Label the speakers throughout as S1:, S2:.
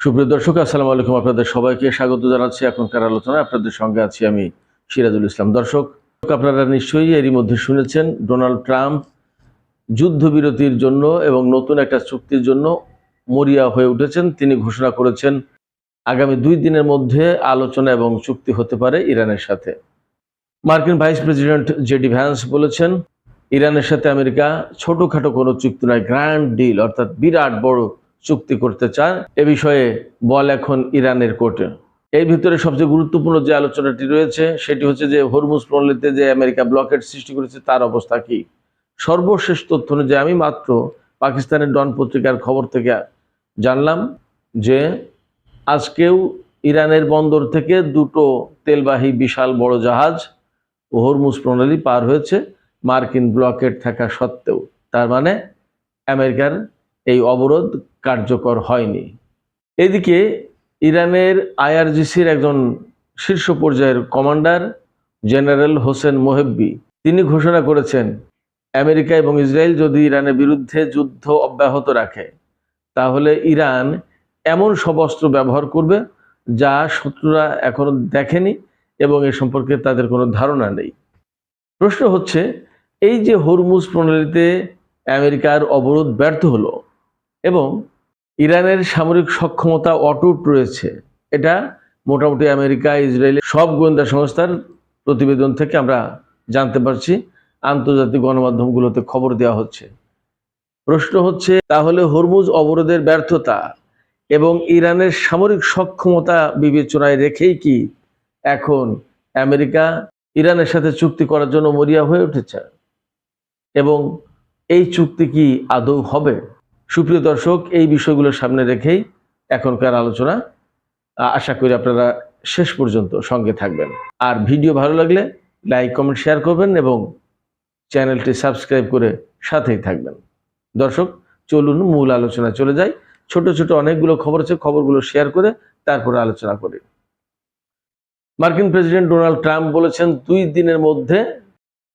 S1: সুপ্রিয় দর্শক, আসসালামু আলাইকুম। আপনাদের সবাইকে স্বাগত জানাচ্ছি এখনকার আলোচনায়। আপনাদের সঙ্গে আছি আমি সিরাজুল ইসলাম। দর্শক, আপনারা নিশ্চয়ই এরই মধ্যে শুনেছেন ডোনাল্ড ট্রাম্প যুদ্ধবিরতির জন্য এবং নতুন একটা চুক্তির জন্য মরিয়া হয়ে উঠেছেন। তিনি ঘোষণা করেছেন আগামী 2 দিনের মধ্যে আলোচনা এবং চুক্তি হতে পারে ইরানের সাথে। মার্কিন ভাইস প্রেসিডেন্ট জেডি ভ্যান্স বলেছেন, ইরানের সাথে আমেরিকা ছোটখাটো কোনো চুক্তি নয়, গ্র্যান্ড ডিল অর্থাৎ বিরাট বড় চুক্তি করতে চান। এ বিষয়ে বল এখন ইরানের কোর্টে। এই ভিতরে সবচেয়ে গুরুত্বপূর্ণ যে আলোচনাটি রয়েছে সেটি হচ্ছে যে হরমুজ প্রণালীতে যে আমেরিকা ব্লকেট সৃষ্টি করেছে তার অবস্থা কি। সর্বশেষ তথ্য অনুযায়ী আমি মাত্র পাকিস্তানের ডন পত্রিকার খবর থেকে জানলাম যে আজকেও ইরানের বন্দর থেকে 2টো তেলবাহী বিশাল বড় জাহাজ হরমুজ প্রণালী পার হয়েছে মার্কিন ব্লকেট থাকা সত্ত্বেও। তার মানে আমেরিকার এই অবরোধ কার্যকর হয়নি। এদিকে ইরানের আইআরজিসির একজন শীর্ষ পর্যায়ের কমান্ডার জেনারেল হোসেন মোহেব্বি তিনি ঘোষণা করেছেন, আমেরিকা এবং ইসরায়েল যদি ইরানের বিরুদ্ধে যুদ্ধ অব্যাহত রাখে তাহলে ইরান এমন সব অস্ত্র ব্যবহার করবে যা শত্রুরা এখনো দেখেনি এবং এ সম্পর্কে তাদের কোনো ধারণা নেই। প্রশ্ন হচ্ছে, এই যে হরমুজ প্রণালীতে আমেরিকার অবরোধ ব্যর্থ হলো এবং ইরানের সামরিক সক্ষমতা অটুট রয়েছে, এটা মোটামুটি আমেরিকা, ইসরায়েলের সব গোয়েন্দা সংস্থার প্রতিবেদন থেকে আমরা জানতে পারছি, আন্তর্জাতিক গণমাধ্যমগুলোতে খবর দেওয়া হচ্ছে। প্রশ্ন হচ্ছে, তাহলে হরমুজ অবরোধের ব্যর্থতা এবং ইরানের সামরিক সক্ষমতা বিবেচনায় রেখেই কি এখন আমেরিকা ইরানের সাথে চুক্তি করার জন্য মরিয়া হয়ে উঠেছে এবং এই চুক্তি কি আদৌ হবে? সুপ্রিয় দর্শক, এই বিষয়গুলোর সামনে রেখেই এখনকার আলোচনা। আশা করি আপনারা শেষ পর্যন্ত সঙ্গে থাকবেন। আর ভিডিও ভালো লাগলে লাইক, কমেন্ট, শেয়ার করবেন এবং চ্যানেলটি সাবস্ক্রাইব করে সাথেই থাকবেন। দর্শক, চলুন মূল আলোচনা চলে যাই। ছোট ছোট অনেকগুলো খবর আছে, খবরগুলো শেয়ার করে তারপরে আলোচনা করি। মার্কিন প্রেসিডেন্ট ডোনাল্ড ট্রাম্প বলেছেন 2 দিনের মধ্যে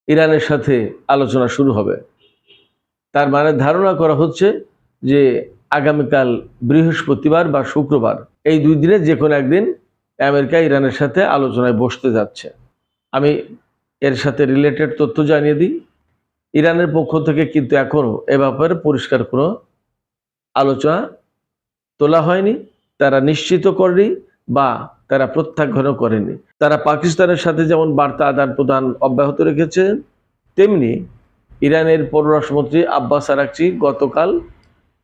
S1: ইরানের সাথে আলোচনা শুরু হবে। তার মানে ধারণা করা হচ্ছে যে আগামীকাল বৃহস্পতিবার বা শুক্রবার, এই 2 দিনে যে কোনো একদিন আমেরিকা ইরানের সাথে আলোচনায় বসতে যাচ্ছে। আমি এর সাথে রিলেটেড তথ্য জানিয়ে দিই, ইরানের পক্ষ থেকে কিন্তু এখনও এ ব্যাপারে পরিষ্কার কোনো আলোচনা তোলা হয়নি। তারা নিশ্চিত করেনি বা তারা প্রত্যাখ্যানও করেনি। তারা পাকিস্তানের সাথে যেমন বার্তা আদান প্রদান অব্যাহত রেখেছে, তেমনি ইরানের পররাষ্ট্রমন্ত্রী আব্বাস আরাকচি গতকাল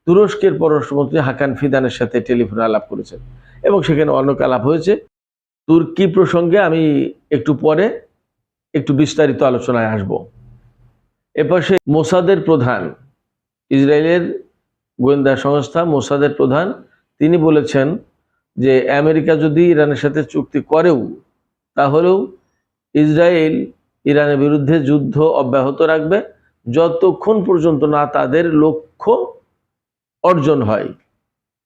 S1: তুরস্কের পররাষ্ট্রমন্ত্রী হাকান ফিদানের সাথে টেলিফোনে আলাপ করেছেন এবং সেখানে অনেক আলাপ হয়েছে। তুর্কি প্রসঙ্গে আমি একটু পরে একটু বিস্তারিত আলোচনায় আসব। এপাশে মোসাদের প্রধান, ইসরায়েলের গোয়েন্দা সংস্থা মোসাদের প্রধান, তিনি বলেছেন যে আমেরিকা যদি ইরানের সাথে চুক্তি করেও তাহলেও ইসরায়েল ইরানের বিরুদ্ধে যুদ্ধ অব্যাহত রাখবে যতক্ষণ পর্যন্ত না তাদের লক্ষ্য অর্জন হয়।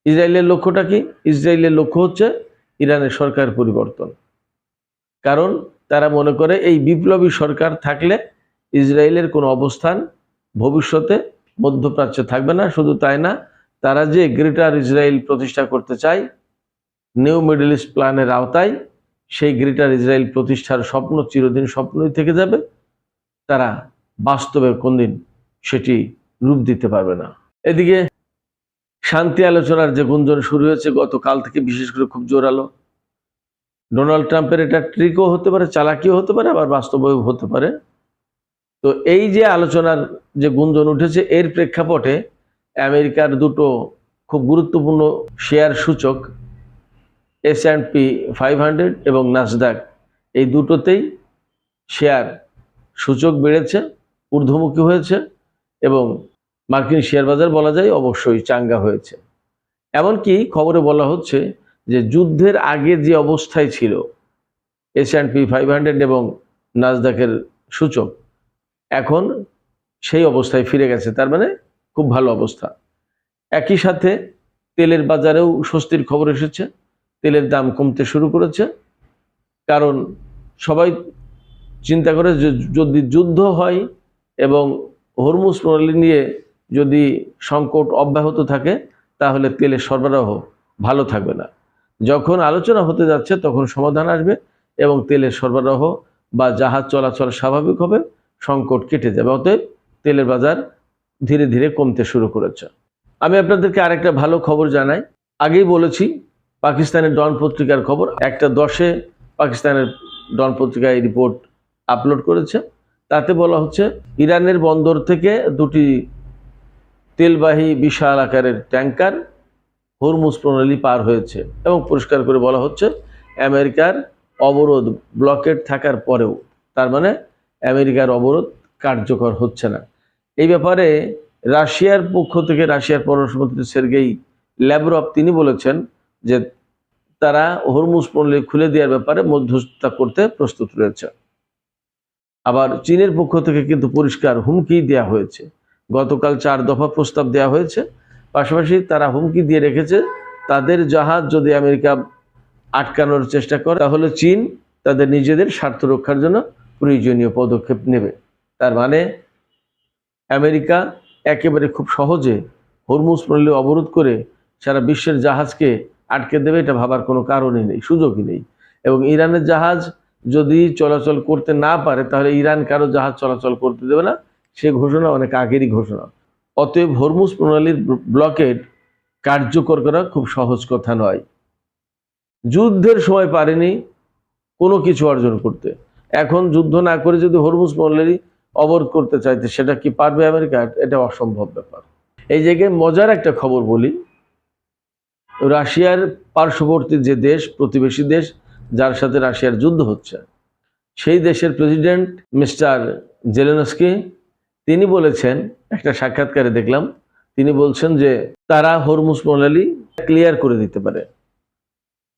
S1: ইসরায়েলের লক্ষ্যটা কি? ইসরায়েলের লক্ষ্য হচ্ছে ইরানের সরকার পরিবর্তন। কারণ তারা মনে করে এই বিপ্লবী সরকার থাকলে ইসরায়েলের কোনো অবস্থান ভবিষ্যতে মধ্যপ্রাচ্যে থাকবে না। শুধু তাই না, তারা যে গ্রেটার ইসরায়েল প্রতিষ্ঠা করতে চায় নিউ মিডল ইস্ট প্ল্যানের আওতায়, সেই গ্রেটার ইসরায়েল প্রতিষ্ঠার স্বপ্ন চিরদিন স্বপ্নই থেকে যাবে। তারা বাস্তবে কোনদিন সেটি রূপ দিতে পারবে না। এদিকে শান্তি আলোচনার যে গুঞ্জন শুরু হয়েছে গতকাল থেকে, বিশেষ করে খুব জোরালো। ডোনাল্ড ট্রাম্পের এটা ট্রিকও হতে পারে, চালাকিও হতে পারে, আবার বাস্তবেও হতে পারে। তো এই যে আলোচনার যে গুঞ্জন উঠেছে, এর প্রেক্ষাপটে আমেরিকার 2টো খুব গুরুত্বপূর্ণ শেয়ার সূচক S&P 500 এবং নাসডাক, এই দুটোতেই শেয়ার সূচক বেড়েছে, ঊর্ধ্বমুখী হয়েছে এবং মার্কিন শেয়ার বাজার বলা যায় অবশ্যই চাঙ্গা হয়েছে। এমনকি খবরে বলা হচ্ছে যে যুদ্ধের আগে যে অবস্থায় ছিল S&P 500 এবং নাসডাকের সূচক, এখন সেই অবস্থায় ফিরে গেছে। তার মানে খুব ভালো অবস্থা। একই সাথে তেলের বাজারেও স্বস্তির খবর এসেছে, তেলের দাম কমতে শুরু করেছে। কারণ সবাই চিন্তা করে যে যদি যুদ্ধ হয় এবং হরমুজ প্রণালী নিয়ে যদি সংকট অব্যাহত থাকে তাহলে তেলের সরবরাহ ভালো থাকবে না। যখন আলোচনা হতে যাচ্ছে তখন সমাধান আসবে এবং তেলের সরবরাহ বা জাহাজ চলাচল স্বাভাবিক হবে, সংকট কেটে যাবে। অতএব তেলের বাজার ধীরে ধীরে কমতে শুরু করেছে। আমি আপনাদেরকে আরেকটা ভালো খবর জানাই। আগেই বলেছি পাকিস্তানের ডন পত্রিকার খবর, 1:10 পাকিস্তানের ডন পত্রিকা এই রিপোর্ট আপলোড করেছে। তাতে বলা হচ্ছে ইরানের বন্দর থেকে 2টি তেলবাহী বিশাল আকারের ট্যাঙ্কার হরমুজ প্রণালী পার হয়েছে এবং পরিষ্কার করে বলা হচ্ছে আমেরিকার অবরোধ ব্লকেড থাকার পরেও, তার মানে আমেরিকার অবরোধ কার্যকর হচ্ছে না। এই ব্যাপারে রাশিয়ার পক্ষ থেকে রাশিয়ার পররাষ্ট্রমন্ত্রী সের্গেই ল্যাভরভ তিনি বলেছেন যে তারা হরমুজ প্রণালী খুলে দেওয়ার ব্যাপারে মধ্যস্থতা করতে প্রস্তুত রয়েছে। আবার চীনের পক্ষ থেকে কিন্তু পরিষ্কার হুমকি দেওয়া হয়েছে। গতকাল 4 দফা প্রস্তাব দেওয়া হয়েছে। পাশাপাশি তারা হুমকি দিয়ে রেখেছে তাদের জাহাজ যদি আমেরিকা আটকানোর চেষ্টা করে তাহলে চীন তাদের নিজেদের স্বার্থ রক্ষার জন্য প্রয়োজনীয় পদক্ষেপ নেবে। তার মানে আমেরিকা একেবারে খুব সহজে হরমুজ প্রণালী অবরোধ করে সারা বিশ্বের জাহাজকে আটকে দেবে, এটা ভাবার কোনো কারণই নেই, সুযোগই নেই। এবং ইরানের জাহাজ যদি চলাচল করতে না পারে তাহলে ইরান কারো জাহাজ চলাচল করতে দেবে না, সে ঘোষণা অনেক আগেরই ঘোষণা। অতএব হরমুজ প্রণালীর ব্লকেড কার্যকর করা খুব সহজ কথা নয়। যুদ্ধের সময় পারেনি কোনো কিছু অর্জন করতে, এখন যুদ্ধ না করে যদি হরমুজ প্রণালী অবরোধ করতে চাইতে সেটা কি পারবে আমেরিকা? এটা অসম্ভব ব্যাপার। এই জায়গায় মজার একটা খবর বলি, রাশিয়ার পার্শ্ববর্তী যে দেশ, প্রতিবেশী দেশ যার সাথে রাশিয়ার যুদ্ধ হচ্ছে, সেই দেশের প্রেসিডেন্ট মিস্টার জেলেনস্কি তিনি বলেছেন, একটা সাক্ষাৎকারে দেখলাম, তিনি বলছেন যে তারা হরমুজ প্রণালী ক্লিয়ার করে দিতে পারে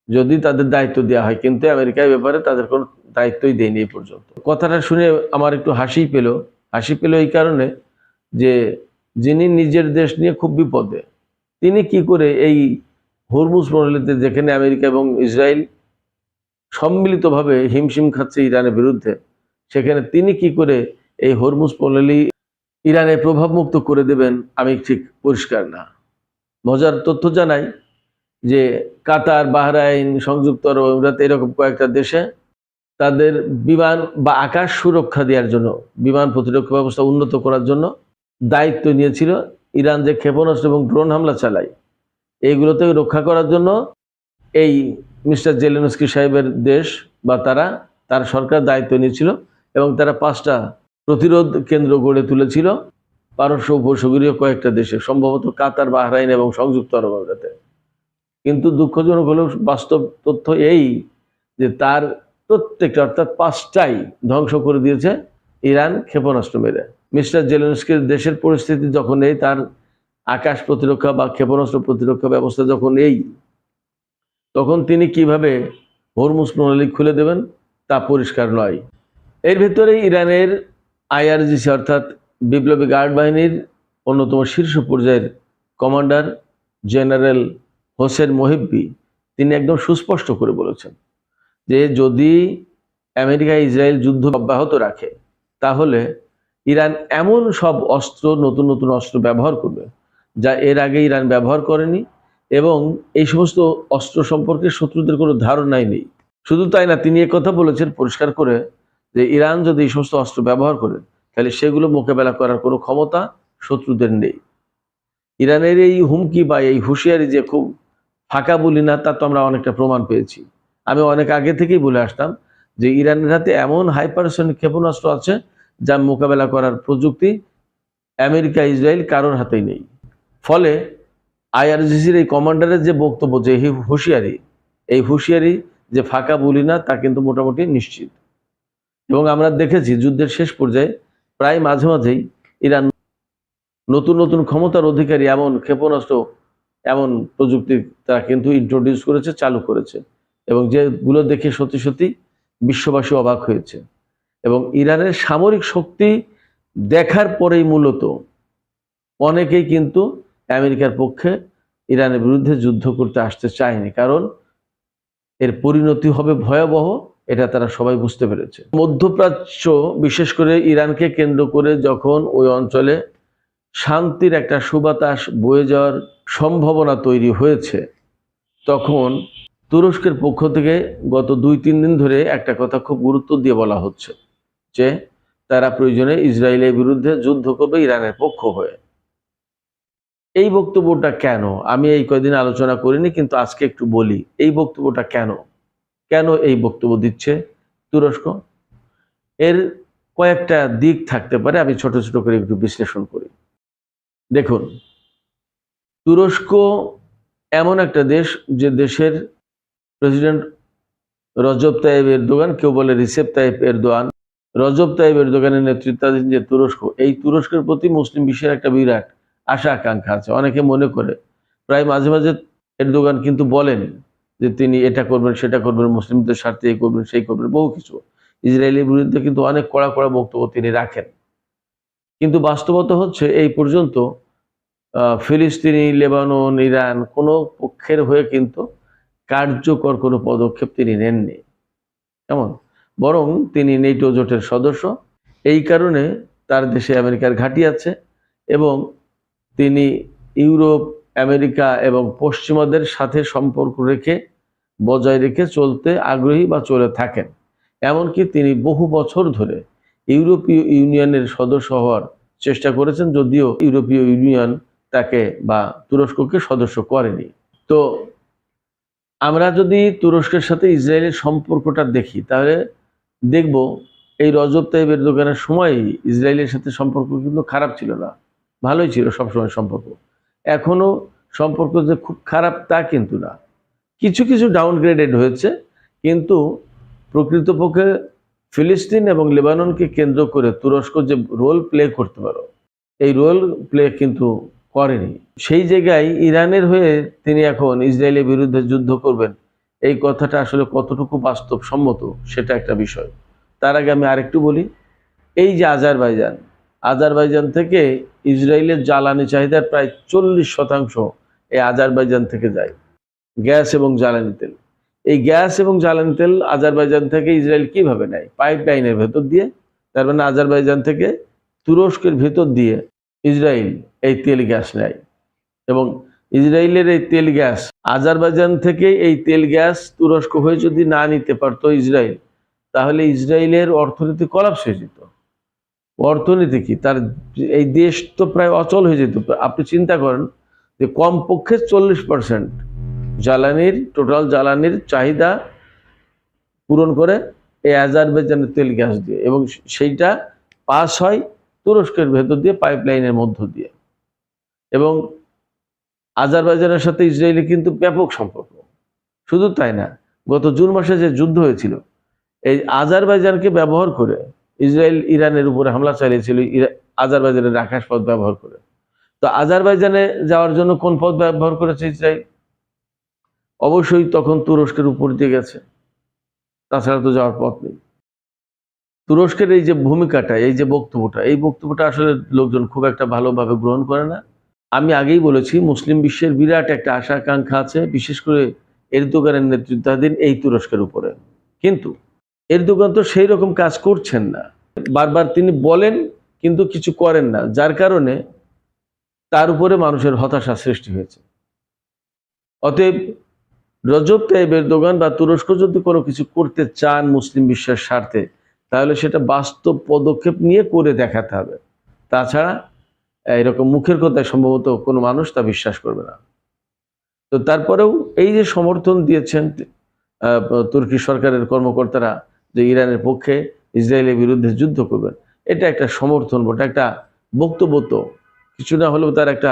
S1: যদি তাদের দায়িত্ব দেওয়া হয়, কিন্তু আমেরিকা এই ব্যাপারে তাদের কোনো দায়িত্বই দেয়নি এই পর্যন্ত। কথাটা শুনে আমার একটু হাসি পেল এই কারণে যে যিনি নিজের দেশ নিয়ে খুব বিপদে, তিনি কি করে এই হরমুজ প্রণালীতে, যেখানে আমেরিকা এবং ইসরায়েল সম্মিলিতভাবে হিমশিম খাচ্ছে ইরানের বিরুদ্ধে, সেখানে তিনি কি করে এই হরমুজ প্রণালী ইরানের প্রভাবমুক্ত করে দেবেন আমি ঠিক পরিষ্কার না। মজার তথ্য জানাই যে কাতার, বাহরাইন, সংযুক্ত আরব আমিরাত এরকম কয়েকটা দেশে তাদের বিমান বা আকাশ সুরক্ষা দেওয়ার জন্য, বিমান প্রতিরক্ষা ব্যবস্থা উন্নত করার জন্য দায়িত্ব নিয়েছিল। ইরান যে ক্ষেপণাস্ত্র এবং ড্রোন হামলা চালায় এইগুলো থেকে রক্ষা করার জন্য এই মিস্টার জেলেনস্কি সাহেবের দেশ বা তার সরকার দায়িত্ব নিয়েছিল এবং তারা 5টা প্রতিরোধ কেন্দ্র গড়ে তুলেছিল পারস্য উপসাগরীয় কয়েকটা দেশে, সম্ভবত কাতার, বাহরাইন এবং সংযুক্ত আরব আমিরাতে। কিন্তু দুঃখজনক হলেও বাস্তব তথ্য এই যে তার প্রত্যেকটা, অর্থাৎ 5টাই ধ্বংস করে দিয়েছে ইরান ক্ষেপণাস্ত্র মেরে। মিস্টার জেলেনস্কির দেশের পরিস্থিতি যখন এই, তার আকাশ প্রতিরক্ষা বা ক্ষেপণাস্ত্র প্রতিরক্ষা ব্যবস্থা যখন এই, তখন তিনি কিভাবে হরমুজ প্রণালী খুলে দেবেন তা পরিষ্কার নয়। এর ভেতরে ইরানের IRGC অর্থাৎ বিপ্লবী গার্ড বাহিনীর অন্যতম শীর্ষ পর্যায়ের কমান্ডার জেনারেল হোসেন মোহিব্বি তিনি একদম সুস্পষ্ট করে বলেছেন যে যদি আমেরিকা ইসরায়েল যুদ্ধ অব্যাহত রাখে তাহলে ইরান এমন সব অস্ত্র, নতুন নতুন অস্ত্র ব্যবহার করবে যা এর আগে ইরান ব্যবহার করেনি, এবং এই সমস্ত অস্ত্র সম্পর্কে শত্রুদের কোনো ধারণাই নেই। শুধু তাই না, তিনি কথা বলেছেন পরিষ্কার করে যে ইরান যদি এই সমস্ত অস্ত্র ব্যবহার করে তাহলে সেগুলো মোকাবেলা করার কোনো ক্ষমতা শত্রুদের নেই। ইরানের এই হুমকি বা এই হুঁশিয়ারি যে খুব ফাঁকা বলি না, তা তো আমরা অনেকটা প্রমাণ পেয়েছি। আমি অনেক আগে থেকেই বলে আসতাম যে ইরানের হাতে এমন হাইপারসনিক ক্ষেপণাস্ত্র আছে যা মোকাবেলা করার প্রযুক্তি আমেরিকা, ইসরায়েল কারোর হাতেই নেই। ফলে IRGCর এই কমান্ডারের যে বক্তব্য, যে এই হুঁশিয়ারি যে ফাঁকা বলি না, তা কিন্তু মোটামুটি নিশ্চিত। এবং আমরা দেখেছি যুদ্ধের শেষ পর্যায়ে প্রায় মাঝে মাঝেই ইরান নতুন নতুন ক্ষমতার অধিকারী এমন ক্ষেপণাস্ত্র, এমন প্রযুক্তি তারা কিন্তু ইন্ট্রোডিউস করেছে, চালু করেছে, এবং যেগুলো দেখে সত্যি সত্যি বিশ্ববাসী অবাক হয়েছে। এবং ইরানের সামরিক শক্তি দেখার পরেই মূলত অনেকেই কিন্তু আমেরিকার পক্ষে ইরানের বিরুদ্ধে যুদ্ধ করতে আসতে চায়নি, কারণ এর পরিণতি হবে ভয়াবহ, এটা তারা সবাই বুঝতে পেরেছে। মধ্যপ্রাচ্য, বিশেষ করে ইরানকে কেন্দ্র করে যখন ওই অঞ্চলে শান্তির একটা সুবাতাস বয়ে যাওয়ার সম্ভাবনা তৈরি হয়েছে, তখন তুরস্কের পক্ষ থেকে গত 2-3 দিন ধরে একটা কথা খুব গুরুত্ব দিয়ে বলা হচ্ছে যে তারা প্রয়োজনে ইসরায়েলের বিরুদ্ধে যুদ্ধ করবে ইরানের পক্ষ হয়ে। এই বক্তব্যটা কেন আমি এই কয়দিন আলোচনা করিনি, কিন্তু আজকে একটু বলি এই বক্তব্যটা কেন কেন এই বক্তব্য দিচ্ছে তুরস্ক। এর কয়েকটা দিক থাকতে পারে, আমি ছোট ছোট করে একটু বিশ্লেষণ করি। দেখুন, তুরস্ক এমন একটা দেশ যে দেশের প্রেসিডেন্ট রজব তাইয়িপ এরদোগান, কেউ বলে রিসেপ তাইয়িপ এরদোয়ান, রজব তাইয়িপ এরদোগানের নেতৃত্বাধীন যে তুরস্ক, এই তুরস্কের প্রতি মুসলিম বিশ্বের একটা বিরাট আশা আকাঙ্ক্ষা আছে। অনেকে মনে করে, প্রায় মাঝে মাঝে এরদোগান কিন্তু বলেন যে তিনি এটা করবেন সেটা করবেন, মুসলিমদের স্বার্থে এই করবেন সেই করবেন, বহু কিছু ইসরায়েলের বিরুদ্ধে কিন্তু অনেক কড়া কড়া বক্তব্য তিনি রাখেন। কিন্তু বাস্তবতা হচ্ছে এই পর্যন্ত ফিলিস্তিনি, লেবানন, ইরান কোনো পক্ষের হয়ে কিন্তু কার্যকর কোনো পদক্ষেপ তিনি নেননি। কেমন, বরং তিনি নেটো জোটের সদস্য, এই কারণে তার দেশে আমেরিকার ঘাঁটি আছে এবং তিনি ইউরোপ, আমেরিকা এবং পশ্চিমাদের সাথে সম্পর্ক রেখে বজায় রেখে চলতে আগ্রহী বা চলে থাকেন। এমনকি তিনি বহু বছর ধরে ইউরোপীয় ইউনিয়নের সদস্য হওয়ার চেষ্টা করেছেন, যদিও ইউরোপীয় ইউনিয়ন তাকে বা তুরস্ককে সদস্য করেনি। তো আমরা যদি তুরস্কের সাথে ইসরায়েলের সম্পর্কটা দেখি, তাহলে দেখব এই রজব তাইয়িপ এরদোগানের সময় ইসরায়েলের সাথে সম্পর্ক কিন্তু খারাপ ছিল না, ভালোই ছিল সবসময় সম্পর্ক। এখনো সম্পর্ক যে খুব খারাপ তা কিন্তু না, কিছু কিছু ডাউনগ্রেডেড হয়েছে, কিন্তু প্রকৃতপক্ষে ফিলিস্তিন এবং লেবাননকে কেন্দ্র করে তুরস্ক যে রোল প্লে করতে পারো, এই রোল প্লে কিন্তু করেনি। সেই জায়গায় ইরানের হয়ে তিনি এখন ইসরায়েলের বিরুদ্ধে যুদ্ধ করবেন, এই কথাটা আসলে কতটুকু বাস্তবসম্মত সেটা একটা বিষয়। তার আগে আমি আরেকটু বলি, এই যে আজারবাইজান থেকে ইসরায়েলের জ্বালানি চাহিদার প্রায় 40% এই আজারবাইজান থেকে যায়, গ্যাস এবং জ্বালানি তেল। এই গ্যাস এবং জ্বালানি তেল আজারবাইজান থেকে ইসরায়েল কিভাবে নেয়? পাইপলাইনের ভেতর দিয়ে। তার মানে আজারবাইজান থেকে তুরস্কের ভেতর দিয়ে ইসরায়েল এই তেল গ্যাস নেয় এবং ইসরায়েলের এই তেল গ্যাস, আজারবাইজান থেকে এই তেল গ্যাস তুরস্ক হয়ে যদি না নিতে পারতো ইসরায়েল, তাহলে ইসরায়েলের অর্থনীতি কলাপস হয়ে যেত। অর্থনীতি কি, তার এই দেশ তো প্রায় অচল হয়ে যেত। আপনি চিন্তা করেন যে কমপক্ষে 40% জ্বালানির, টোটাল জ্বালানির চাহিদা পূরণ করে এই আজারবাইজানের তেল গ্যাস দিয়ে, এবং সেইটা পাস হয় তুরস্কের ভেতর দিয়ে পাইপলাইনের মধ্য দিয়ে। এবং আজারবাইজানের সাথে ইসরায়েলের কিন্তু ব্যাপক সম্পর্ক। শুধু তাই না, গত জুন মাসে যে যুদ্ধ হয়েছিল, এই আজারবাইজানকে ব্যবহার করে ইসরায়েল ইরানের উপরে হামলা চালিয়েছিল, আজারবাইজানের আকাশ পথ ব্যবহার করে। তো আজারবাইজানে যাওয়ার জন্য কোন পথ ব্যবহার করেছে ইসরায়েল? অবশ্যই তখন তুরস্কের উপর দিয়ে গেছে, তাছাড়া তো যাওয়ার পথ নেই। তুরস্কের এই যে ভূমিকাটা, এই যে বক্তব্যটা, এই বক্তব্যটা আসলে লোকজন খুব একটা ভালোভাবে গ্রহণ করে না। আমি আগেই বলেছি, মুসলিম বিশ্বের বিরাট একটা আশা আকাঙ্ক্ষা আছে, বিশেষ করে এরদোগানের নেতৃত্বাধীন এই তুরস্কের উপরে। কিন্তু এরদোগান তো সেই রকম কাজ করছেন না, বারবার তিনি বলেন কিন্তু কিছু করেন না, যার কারণে তার উপরে মানুষের হতাশা সৃষ্টি হয়েছে। অতএব রজব তাইয়িপ এরদোগান বা তুরস্ক যদি কোনো কিছু করতে চান মুসলিম বিশ্বের স্বার্থে, তাহলে সেটা বাস্তব পদক্ষেপ নিয়ে করে দেখাতে হবে। তাছাড়া এরকম মুখের কথায় সম্ভবত কোনো মানুষ তা বিশ্বাস করবে না। তো তারপরেও এই যে সমর্থন দিয়েছেন তুর্কি সরকারের কর্মকর্তারা যে ইরানের পক্ষে, ইসরায়েলের বিরুদ্ধে যুদ্ধ করবেন, এটা একটা সমর্থন বটে, একটা বক্তব্য, তো কিছু না হলেও তার একটা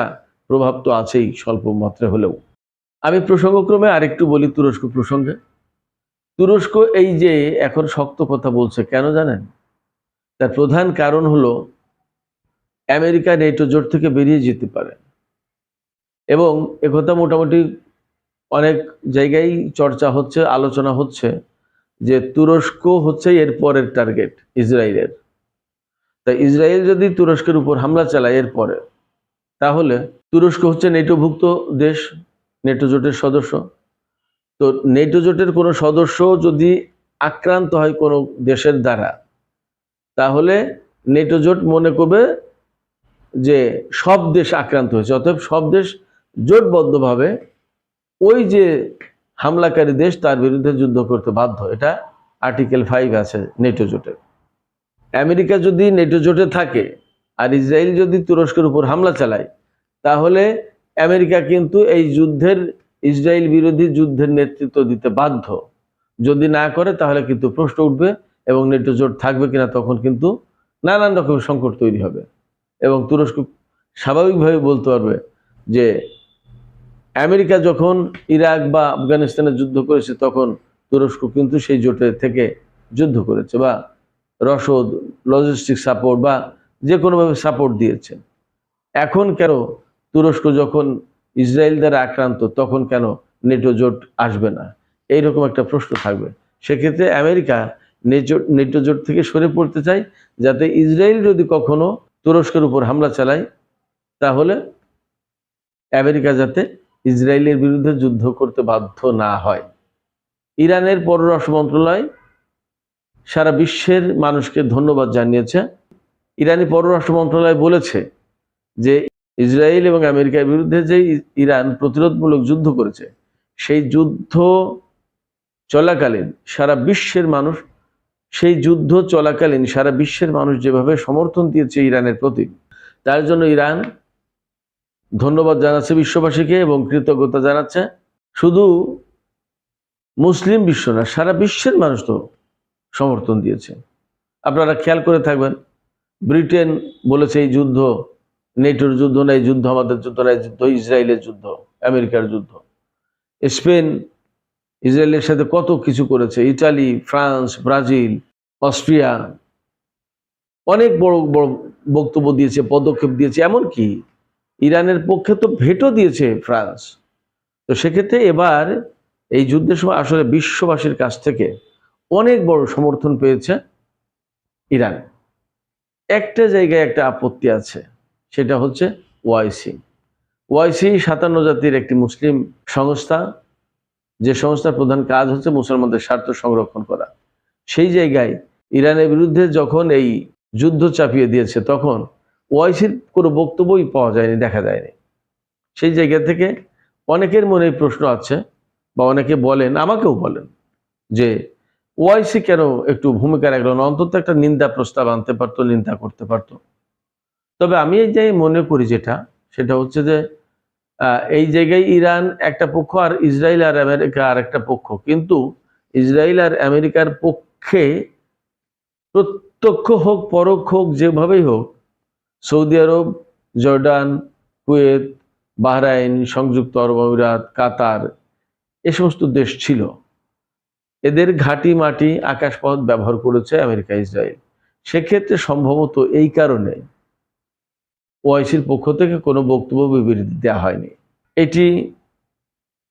S1: প্রভাব তো আছেই, স্বল্প মাত্রা হলেও। আমি প্রসঙ্গক্রমে আরেকটু বলি তুরস্ক প্রসঙ্গে। তুরস্ক এই যে এখন শক্ত কথা বলছে, কেন জানেন? তার প্রধান কারণ হলো আমেরিকা নেটো জোট থেকে বেরিয়ে যেতে পারে, এবং একথা মোটামুটি অনেক জায়গায় চর্চা হচ্ছে, আলোচনা হচ্ছে যে তুরস্ক হচ্ছে এর পরের টার্গেট ইসরায়েলের। তাই ইসরায়েল যদি তুরস্কের উপর হামলা চালায় এরপরে, তাহলে তুরস্ক হচ্ছে নেটোভুক্ত দেশ, নেটো জোটের সদস্য। তো নেটো জোটের কোনো সদস্য যদি আক্রান্ত হয় কোনো দেশের দ্বারা, তাহলে নেটো জোট মনে করবে যে সব দেশ আক্রান্ত হয়েছে, অতএব সব দেশ জোটবদ্ধভাবে ওই যে হামলাকারী দেশ তার বিরুদ্ধে যুদ্ধ করতে বাধ্য। এটা আর্টিকেল 5 আছে নেটো জোটের। আমেরিকা যদি নেটো জোটে থাকে আর ইসরায়েল যদি তুরস্কের উপর হামলা চালায়, তাহলে আমেরিকা কিন্তু এই যুদ্ধের, ইসরায়েল বিরোধী যুদ্ধের নেতৃত্ব দিতে বাধ্য। যদি না করে তাহলে কিন্তু প্রশ্ন উঠবে এবং নেটো জোট থাকবে কিনা, তখন কিন্তু নানান রকমের সংকট তৈরি হবে এবং তুরস্ক স্বাভাবিকভাবে বলতে পারবে যে আমেরিকা যখন ইরাক বা আফগানিস্তানে যুদ্ধ করেছে তখন তুরস্ক কিন্তু সেই জোটে থেকে যুদ্ধ করেছে বা রসদ, লজিস্টিক সাপোর্ট বা যে কোনোভাবে সাপোর্ট দিয়েছে। এখন কেন তুরস্ক যখন ইসরায়েল দ্বারা আক্রান্ত তখন কেন নেটো জোট আসবে না, এইরকম একটা প্রশ্ন থাকবে। সেক্ষেত্রে আমেরিকা নেটো জোট থেকে সরে পড়তে চায়, যাতে ইসরায়েল যদি কখনো তুরস্কের উপর হামলা চালায় তাহলে আমেরিকা যাতে ইসরায়েলের বিরুদ্ধে যুদ্ধ করতে বাধ্য না হয়। ইরানের পররাষ্ট্র মন্ত্রণালয় সারা বিশ্বের মানুষকে ধন্যবাদ জানিয়েছে। ইরানি পররাষ্ট্র মন্ত্রণালয় বলেছে যে ইসরায়েল এবং আমেরিকার বিরুদ্ধে যে ইরান প্রতিরোধমূলক যুদ্ধ করেছে, সেই যুদ্ধ চলাকালীন সারা বিশ্বের মানুষ, সেই যুদ্ধ চলাকালীন সারা বিশ্বের মানুষ যেভাবে সমর্থন দিয়েছে ইরানের প্রতি, তার জন্য ইরান ধন্যবাদ জানাচ্ছে বিশ্ববাসীকে এবং কৃতজ্ঞতা জানাচ্ছে। শুধু মুসলিম বিশ্ব না, সারা বিশ্বের মানুষ তো সমর্থন দিয়েছে। আপনারা খেয়াল করে থাকবেন, ব্রিটেন বলেছে এই যুদ্ধ নেটোর যুদ্ধ না, এই যুদ্ধ আমাদের যুদ্ধ না, এই যুদ্ধ ইসরায়েলের যুদ্ধ, আমেরিকার যুদ্ধ। স্পেন ইসরায়েলের সাথে কত কিছু করেছে, ইটালি, ফ্রান্স, ব্রাজিল, অস্ট্রিয়া অনেক বড় বড় বক্তব্য দিয়েছে, পদক্ষেপ দিয়েছে, এমনকি ইরানের পক্ষে তো ভেটো দিয়েছে ফ্রান্স। তো সেক্ষেত্রে এবার এই যুদ্ধের সময় আসলে বিশ্ববাসীর কাছ থেকে অনেক বড় সমর্থন পেয়েছে ইরান। একটা জায়গায় একটা আপত্তি আছে, সেটা হচ্ছে ওআইসি। ওআইসি 57 জাতির একটি মুসলিম সংস্থা, যে সংস্থার প্রধান কাজ হচ্ছে মুসলমানদের স্বার্থ সংরক্ষণ করা। সেই জায়গায় ইরানের বিরুদ্ধে যখন এই যুদ্ধ চাপিয়ে দিয়েছে তখন ওআইসির কোনো বক্তব্যই পাওয়া যায়নি, দেখা যায়নি। সেই জায়গা থেকে অনেকের মনে প্রশ্ন আছে বা অনেকে বলেন, আমাকেও বলেন, যে ওআইসি কেন একটু ভূমিকা রাখলো না, অন্তত একটা নিন্দা প্রস্তাব আনতে পারতো, নিন্দা করতে পারতো। তবে আমি এই যে মনে করি সেটা হচ্ছে যে এই জায়গায় ইরান একটা পক্ষ আর ইসরায়েল আর আমেরিকা আর একটা পক্ষ, কিন্তু ইসরায়েল আর আমেরিকার পক্ষে প্রত্যক্ষ হোক পরোক্ষ হোক যেভাবেই হোক সৌদি আরব, জর্ডান, কুয়েত, বাহরাইন, সংযুক্ত আরব আমিরাত, কাতার, এ সমস্ত দেশ ছিল। এদের ঘাঁটি মাটি আকাশপথ ব্যবহার করেছে আমেরিকা, ইসরায়েল। সেক্ষেত্রে সম্ভবত এই কারণে ওআইসির পক্ষ থেকে কোনো বক্তব্য বিবৃতি দেওয়া হয়নি। এটি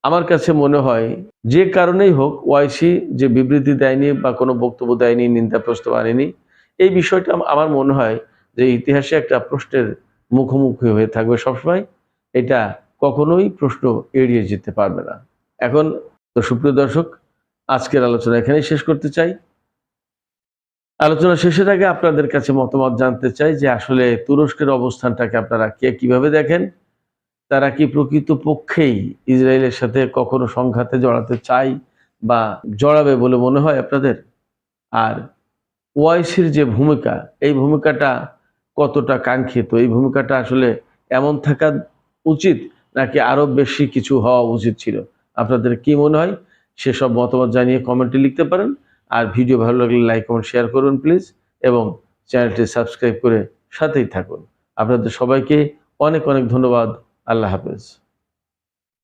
S1: আমার কাছে মনে হয় যে কারণেই হোক ওআইসি যে বিবৃতি দেয়নি বা কোনো বক্তব্য দেয়নি, নিন্দা প্রস্তাব আনেনি, এই বিষয়টা আমার মনে হয় যে ইতিহাসে একটা প্রশ্নের মুখোমুখি হয়ে থাকবে সবসময়। এটা কখনোই প্রশ্ন এড়িয়ে যেতে পারবে না। এখন তো সুপ্রিয় দর্শক, আজকের আলোচনা এখানেই শেষ করতে চাই। আলোচনা শেষের আগে আপনাদের কাছে মতামত জানতে চাই যে আসলে তুরস্কের অবস্থানটাকে আপনারা কিভাবে দেখেন? তারা কি প্রকৃত পক্ষেই ইসরায়েলের সাথে কখনো সংঘাতে জড়াতে চায় বা জড়াবে বলে মনে হয় আপনাদের? আর ওআইসির যে ভূমিকা, এই ভূমিকাটা কতটা কাঙ্ক্ষিত? এই ভূমিকাটা আসলে এমন থাকা উচিত নাকি আরো বেশি কিছু হওয়া উচিত ছিল? আপনাদের কি মনে হয়? সেসব মতামত জানিয়ে কমেন্টে লিখতে পারেন। আর ভিডিও ভালো লাগলে লাইক, কমেন্ট, শেয়ার করুন প্লিজ, এবং চ্যানেলটি সাবস্ক্রাইব করে সাথেই থাকুন। আপনাদের সবাইকে অনেক অনেক ধন্যবাদ। আল্লাহ হাফেজ।